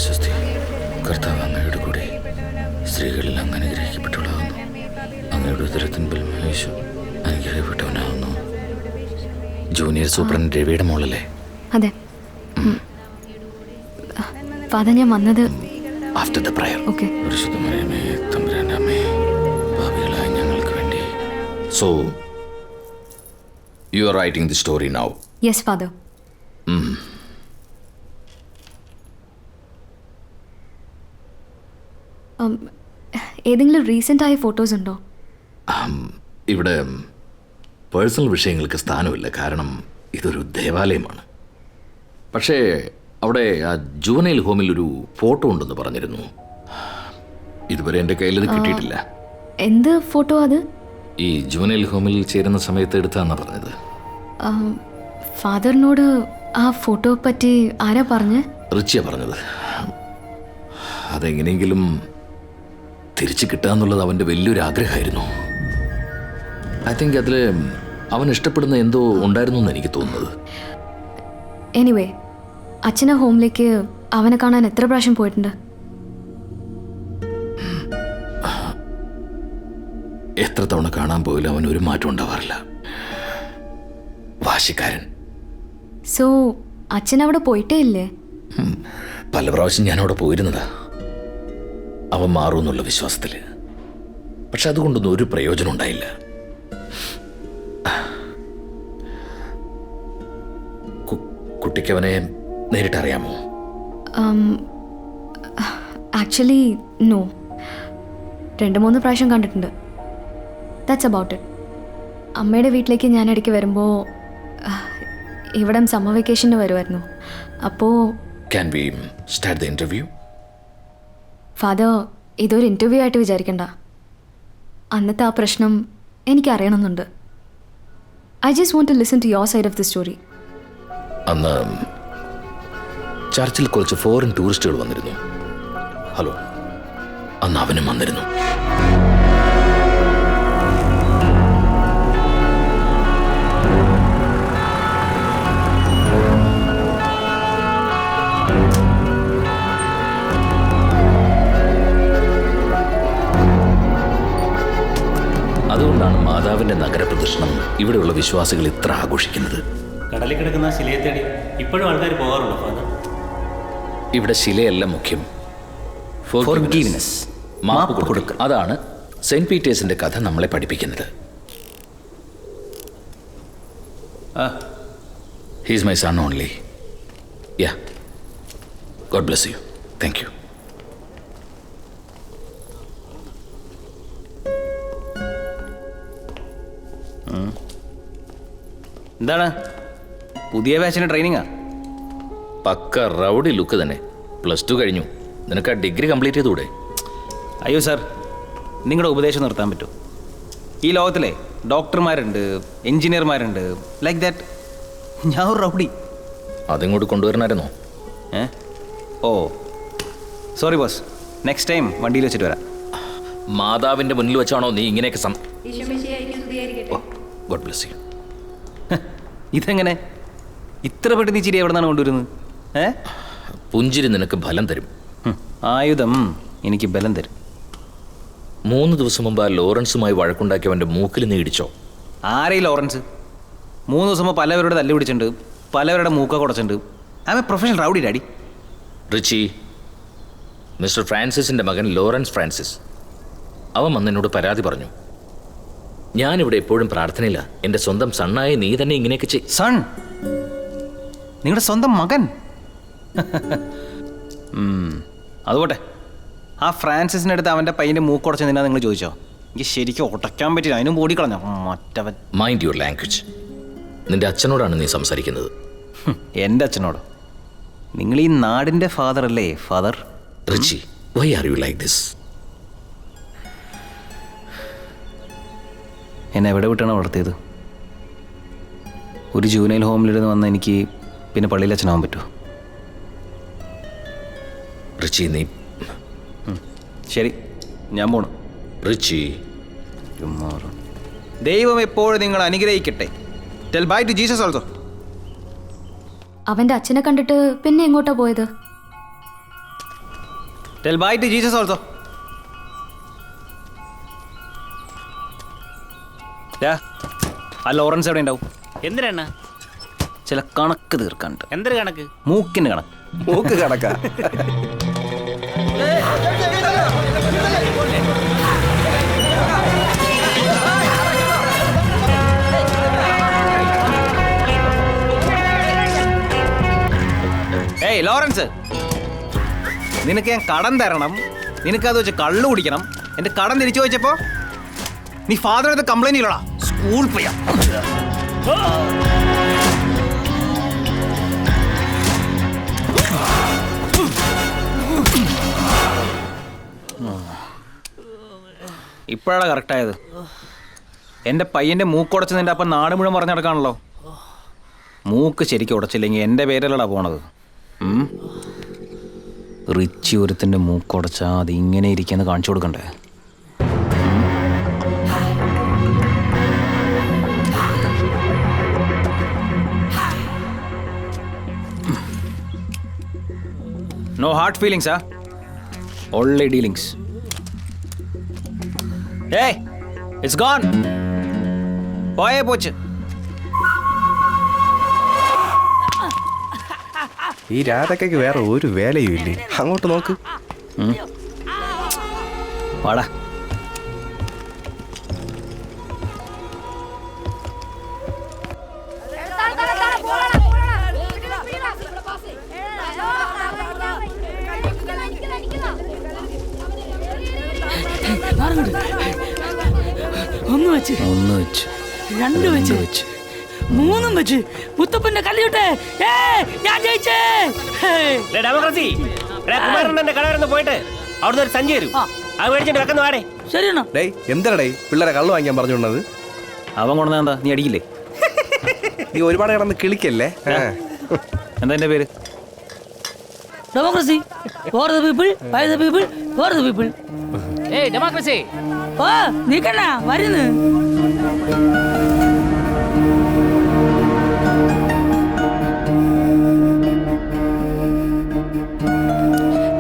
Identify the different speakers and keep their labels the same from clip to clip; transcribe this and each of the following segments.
Speaker 1: സ്വസ്തി. കർത്താവ് അങ്ങയുടെ കൂടെ സ്ത്രീകളിൽ അങ്ങ് അനുഗ്രഹിക്കപ്പെട്ടവളാകുന്നു. അങ്ങയുടെ ഉദരത്തിൻപിൽ യേശു അനുഗ്രഹിക്കപ്പെട്ടവനാകുന്നു. ജൂനിയർ സൂപ്രണ്ട് രവിയുടെ മോളല്ലേ?
Speaker 2: അതെ ഫാദർ, ഞാൻ വന്നത്
Speaker 1: ആഫ്റ്റർ ദ പ്രയർ.
Speaker 2: ഓക്കെ.
Speaker 1: പരിശുദ്ധമറിയമേ തമ്പുരാന്റെ അമ്മേ, പാപികളായ ഞങ്ങൾക്ക് വേണ്ടി. So you are writing the story now?
Speaker 2: Yes father. ഏതെങ്കിലും റീസെൻ്റ് ആയ ഫോട്ടോസ് ഉണ്ടോ?
Speaker 1: ഇവിടെ പേഴ്സണൽ വിഷയങ്ങൾക്ക് സ്ഥാനമില്ല, കാരണം ഇതൊരു ദേവാലയമാണ്. പക്ഷേ അവിടെ ആ ജുവനൈൽ ഹോമിൽ ഒരു ഫോട്ടോ ഉണ്ടെന്ന് പറഞ്ഞിരുന്നു. ഇതുവരെ എൻ്റെ കയ്യിൽ ഇത് കിട്ടിയിട്ടില്ല.
Speaker 2: എന്ത് ഫോട്ടോ അത്?
Speaker 1: ഈ ജുവനൈൽ ഹോമിൽ ചേരുന്ന സമയത്ത് എടുത്താന്നാ പറഞ്ഞത്.
Speaker 2: ഫാദറിനോട് ആ ഫോട്ടോ പറ്റി ആരാ പറഞ്ഞ്?
Speaker 1: റിച്ചിയാ പറഞ്ഞത്. അതെങ്ങനെയെങ്കിലും തിരിച്ചു കിട്ടാന്നുള്ളത് അവൻ്റെ വലിയൊരു ആഗ്രഹമായിരുന്നു. ഐ തിങ്ക് അതിൽ അവൻ ഇഷ്ടപ്പെടുന്ന എന്തോ ഉണ്ടായിരുന്നു എന്ന് എനിക്ക് തോന്നുന്നത്.
Speaker 2: എനിവേ, അച്ഛനെ ഹോമിലേക്ക് അവനെ കാണാൻ എത്ര പ്രാവശ്യം പോയിട്ടുണ്ട്?
Speaker 1: എത്ര തവണ കാണാൻ പോയാലും അവൻ ഒരു മാറ്റം ഉണ്ടാവാറില്ല. വാശിക്കാരൻ.
Speaker 2: സോ അച്ഛൻ അവിടെ പോയിട്ടേ ഇല്ലേ?
Speaker 1: പല പ്രാവശ്യം ഞാനവിടെ പോയിരുന്നതാ, അവൻ മാറുമെന്നുള്ള വിശ്വാസത്തിൽ. പക്ഷെ അതുകൊണ്ടൊന്നും ഒരു പ്രയോജനം ഉണ്ടായില്ല. കുട്ടിക്ക് അവനെ നേരിട്ടറിയാമോ?
Speaker 2: Actually no. 2-3 പ്രാവശ്യം കണ്ടിട്ടുണ്ട്. That's about it. അമ്മയുടെ വീട്ടിലേക്ക് ഞാൻ ഇടയ്ക്ക് വരുമ്പോൾ ഇവിടെ സമ്മർ വെക്കേഷന് വരുമായിരുന്നു. അപ്പോൾ
Speaker 1: Can we start the interview?
Speaker 2: Father, ഇതൊരു ഇൻ്റർവ്യൂ ആയിട്ട് വിചാരിക്കണ്ട. അന്നത്തെ ആ പ്രശ്നം എനിക്കറിയണമെന്നുണ്ട്. I just want to listen to your side of the story.
Speaker 1: അന്ന് ചർച്ചിൽ കുറച്ച് ഫോറിൻ ടൂറിസ്റ്റുകൾ വന്നിരുന്നു. ഹലോ, അന്ന് അവനും വന്നിരുന്നു. അതുകൊണ്ടാണ് മാതാവിന്റെ നഗരപ്രദക്ഷിണം ഇവിടെയുള്ള വിശ്വാസികൾ ഇത്ര ആഘോഷിക്കുന്നത്.
Speaker 3: കടലിൽ കിടക്കുന്ന ശിലയെ തേടി ഇപ്പോഴും ആൾക്കാർ പോകാറുണ്ടോ ഫാദർ?
Speaker 1: ഇവിടെ ശിലയല്ല മുഖ്യം, ഫോർഗീവ്നെസ്, മാപ്പ് കൊടുക്കുക. അതാണ് സെന്റ് പീറ്റേഴ്സിന്റെ കഥ നമ്മളെ പഠിപ്പിക്കുന്നത്. He's my son only. Yeah, God bless you. Thank you.
Speaker 4: എന്താണ് പുതിയ ബാച്ചിന് ട്രെയിനിങ്ങാ?
Speaker 1: പക്ക റൗഡി ലുക്ക് തന്നെ. +2 കഴിഞ്ഞു. നിനക്ക് ആ ഡിഗ്രി കംപ്ലീറ്റ് ചെയ്തുകൂടെ?
Speaker 4: അയ്യോ സാർ, നിങ്ങളുടെ ഉപദേശം നിർത്താൻ പറ്റുമോ? ഈ ലോകത്തിലെ ഡോക്ടർമാരുണ്ട്, എൻജിനീയർമാരുണ്ട്, ലൈക്ക് ദാറ്റ്. ഞാൻ ഒരു റൗഡി.
Speaker 1: അതിങ്ങോട്ട് കൊണ്ടുവരണമായിരുന്നോ?
Speaker 4: ഓ സോറി ബോസ്, നെക്സ്റ്റ് ടൈം വണ്ടിയിൽ വെച്ചിട്ട് വരാം.
Speaker 1: മാതാവിന്റെ മുന്നിൽ വെച്ചാണോ നീ ഇങ്ങനെയൊക്കെ ഗോഡ് ബ്ലെസ് യു.
Speaker 4: ഇതെങ്ങനെ ഇത്ര പെട്ടെന്ന് ഈ ചിരി എവിടെ നിന്നാണ് കൊണ്ടുവരുന്നത്?
Speaker 1: പുഞ്ചിരി നിനക്ക് ഫലം തരും.
Speaker 4: ആയുധം എനിക്ക് ബലം തരും.
Speaker 1: 3 ദിവസം മുമ്പ് ആ ലോറൻസുമായി വഴക്കുണ്ടാക്കിയവൻ്റെ മൂക്കിൽ നീ ഇടിച്ചോ?
Speaker 4: ആരെയും ലോറൻസ്? 3 ദിവസം മുമ്പ് പലവരുടെ തല്ല് പിടിച്ചിട്ടുണ്ട്, പലവരുടെ മൂക്ക കുടച്ചിട്ടുണ്ട്. I am a professional rowdy daddy.
Speaker 1: Richie, mister ഫ്രാൻസിസിൻ്റെ മകൻ ലോറൻസ് ഫ്രാൻസിസ്, അവൻ വന്നെന്നോട് പരാതി പറഞ്ഞു. ഞാനിവിടെ എപ്പോഴും പ്രാർത്ഥനയില്ല. എൻ്റെ സ്വന്തം സണ്ണായ നീ തന്നെ ഇങ്ങനെയൊക്കെ ചെയ്.
Speaker 4: സൺ? നിങ്ങളുടെ സ്വന്തം മകൻ? അതുപോട്ടെ, ആ ഫ്രാൻസിസിൻ്റെ അടുത്ത് അവൻ്റെ പയ്യൻ്റെ മൂക്കുടച്ചെന്തിനാ നിങ്ങൾ ചോദിച്ചോ? എനിക്ക് ശരിക്കും ഉടയ്ക്കാൻ പറ്റില്ല, അതിനും ഓടിക്കളഞ്ഞോ മറ്റവൻ.
Speaker 1: Mind your language. നിന്റെ അച്ഛനോടാണ് നീ സംസാരിക്കുന്നത്.
Speaker 4: എൻ്റെ അച്ഛനോടോ? നിങ്ങൾ ഈ നാടിൻ്റെ ഫാദർ അല്ലേ father?
Speaker 1: Richie, why are you like this?
Speaker 4: എന്നെ എവിടെ വിട്ടാണ് വളർത്തിയത്? ഒരു ജൂനൈൽ ഹോമിലിരുന്ന് വന്ന എനിക്ക് പിന്നെ പള്ളിയിൽ അച്ഛനാവാൻ പറ്റുമോ?
Speaker 1: റിച്ചി, നീ
Speaker 4: ശരി, ഞാൻ പോണു.
Speaker 1: റിച്ചി,
Speaker 4: ദൈവം എപ്പോഴും നിങ്ങൾ അനുഗ്രഹിക്കട്ടെ. Tell bye to Jesus also.
Speaker 2: അവൻ്റെ അച്ഛനെ കണ്ടിട്ട് പിന്നെ എങ്ങോട്ടാ പോയത്?
Speaker 4: Tell bye to Jesus also. ആ ലോറൻസ് എവിടെ ഉണ്ടാവും?
Speaker 3: എന്തിനാണ്?
Speaker 4: ചില കണക്ക് തീർക്കാനുണ്ട്.
Speaker 3: എന്തൊരു കണക്ക്?
Speaker 4: മൂക്കിന് കണക്ക്.
Speaker 5: മൂക്ക് കണക്കാ.
Speaker 4: ഏയ് ലോറൻസ്, നിനക്ക് ഞാൻ കടം തരണം, നിനക്കത് വെച്ച് കള്ളു കുടിക്കണം. എൻ്റെ കടം തിരിച്ചു ചോദിച്ചപ്പോ നീ ഫാദറിനടുത്ത് കംപ്ലൈന്റ് ചെയ്യലടാ. സ്കൂൾ പോയാ ഇപ്പോഴാണ് കറക്റ്റായത്. എൻ്റെ പയ്യൻ്റെ മൂക്കുടച്ച് നിൻ്റെ അപ്പം നാട് മുഴുവൻ പറഞ്ഞു നടക്കാണല്ലോ. മൂക്ക് ശരിക്കും ഉടച്ചില്ലെങ്കിൽ എൻ്റെ പേരല്ലടാ പോണത്. റിച്ചി ഒരുത്തിൻ്റെ മൂക്കുടച്ചാൽ അത് ഇങ്ങനെ ഇരിക്കുന്ന കാണിച്ചു കൊടുക്കണ്ടേ? നോ ഹാർട്ട് ഫീലിങ്സാ, ഓൺലി ഡീലിങ്സ്. ഏയ് ഇറ്റ്സ് ഗോൺ. പോയേ പോച്ച്.
Speaker 5: ഈ രാധയ്ക്ക് വേറെ ഒരു വേലയും ഇല്ലേ? അങ്ങോട്ട് നോക്ക്.
Speaker 4: വാടാ.
Speaker 6: ഒന്ന് വെച്ച് രണ്ട് വെച്ച് മൂന്നും വെച്ച് മുത്തപ്പന്റെ കല്ലിട്ടെ. ഞാൻ ജയിച്ചേ.
Speaker 3: ഡെമോക്രസി കുമാരന്റെ കട വരെ പോയിട്ട് അവിടുന്ന് ഒരു സഞ്ചി വരും. അത് മേടിച്ചിട്ട് വെക്കുന്ന വാടേ.
Speaker 6: ശരിയാണോ?
Speaker 5: ഡേയ് എന്തിനാടേ പിള്ളേരെ കള്ളു വാങ്ങിക്കാൻ പറഞ്ഞുകൊണ്ടത്?
Speaker 4: അവൻ കൊണ്ടുവന്നാ എന്താ? നീ അടിക്കില്ലേ?
Speaker 5: നീ ഒരുപാട് കിടന്ന് കിളിക്കല്ലേ.
Speaker 4: എന്താ എൻ്റെ പേര്?
Speaker 6: Democracy for the people by the people for the people.
Speaker 7: ഏയ് ഡെമോക്രസി.
Speaker 6: ഓ നീക്കണ്ണ വരുന്നു.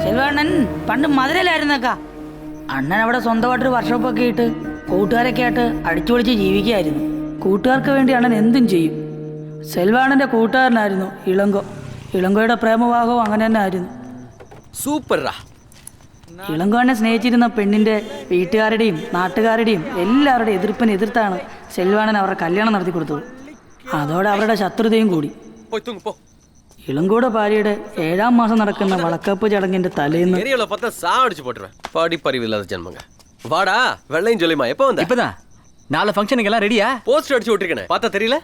Speaker 6: സെൽവാണൻ പണ്ട് മധുരയിലായിരുന്നേക്കാ. അണ്ണൻ അവിടെ സ്വന്തമായിട്ടൊരു വർക്ക്ഷോപ്പൊക്കെ ഇട്ട് കൂട്ടുകാരൊക്കെ ആയിട്ട് അടിച്ചു പൊളിച്ച് ജീവിക്കുകയായിരുന്നു. കൂട്ടുകാർക്ക് വേണ്ടി അണ്ണൻ എന്തും ചെയ്യും. സെൽവാണന്റെ കൂട്ടുകാരനായിരുന്നു ഇളങ്കോ. ഇളങ്കോയുടെ പ്രേമഭാഗവും അങ്ങനെ തന്നെ ആയിരുന്നു.
Speaker 7: സൂപ്പറാ.
Speaker 6: ഇളങ്കോനെ സ്നേഹിച്ചിരുന്ന പെണ്ണിന്റെ വീട്ടുകാരുടെയും നാട്ടുകാരുടെയും എല്ലാവരുടെയും എതിർപ്പിനെ എതിർത്താണ് സെൽവാണൻ അവരുടെ കല്യാണം നടത്തി കൊടുത്തത്. അതോടെ അവരുടെ ശത്രുതയും കൂടി. ഇളങ്കോടെ ഭാര്യയുടെ 7ാം മാസം നടക്കുന്ന വളക്കപ്പ് ചടങ്ങിന്റെ തലേന്ന്
Speaker 7: வாடா வெள்ளையும் சொல்லிமா எப்போ வந்த? இப்பதான் 4 ஃபங்க்ஷனுக்கு எல்லாம் ரெடியா? போஸ்டர் அடிச்சு விட்டுருக்கேன். பார்த்தா தெரியல?